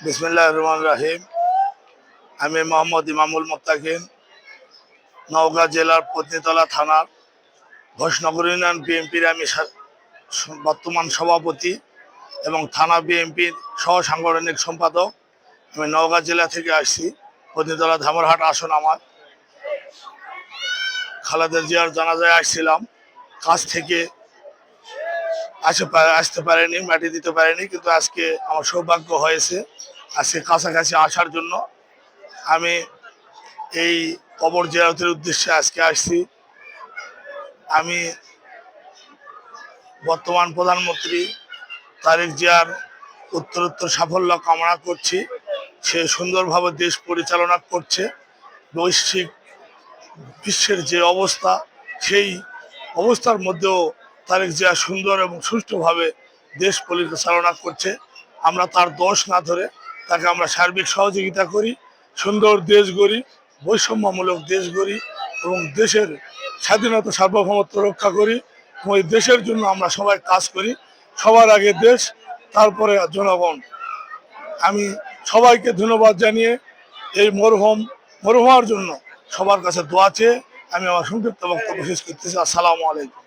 বিসমিল্লাহির রহমানির রহিম। আমি মোহাম্মদ ইমামুল মুত্তাকিন, নওগাঁ জেলার পত্নীতলা থানার ঘোষনগর ইউনিয়ন বিএনপির আমি বর্তমান সভাপতি এবং থানা বিএনপির সহ সাংগঠনিক সম্পাদক। আমি নওগাঁ জেলা থেকে আসছি। পত্নীতলা ধামরহাট আসন আমার। খালেদা জিয়ার জানাজায় আসছিলাম, কাছ থেকে আসতে পারেনি, মাটি দিতে পারেনি, কিন্তু আজকে আমার সৌভাগ্য হয়েছে আজকে কাছাকাছি আসার জন্য। আমি এই কবর জিয়ারতের উদ্দেশ্যে আজকে আসছি। আমি বর্তমান প্রধানমন্ত্রী তারেক জিয়ার উত্তরোত্তর সাফল্য কামনা করছি। সে সুন্দরভাবে দেশ পরিচালনা করছে। বৈশ্বিক বিশ্বের যে অবস্থা, সেই অবস্থার মধ্যেও তারেক জিয়া সুন্দর এবং সুষ্ঠুভাবে দেশ পরিচালনা করছে। আমরা তার দোষ না ধরে তাকে আমরা সার্বিক সহযোগিতা করি, সুন্দর দেশ গড়ি, বৈষম্যমূলক দেশ গড়ি এবং দেশের স্বাধীনতা সার্বভৌমত্ব রক্ষা করি। এবং এই দেশের জন্য আমরা সবাই কাজ করি। সবার আগে দেশ, তারপরে জনগণ। আমি সবাইকে ধন্যবাদ জানিয়ে এই মরহুমার জন্য সবার কাছে দোয়া চেয়ে আমি আমার সংক্ষিপ্ত বক্তব্য শেষ করতেছি। আসসালামু আলাইকুম।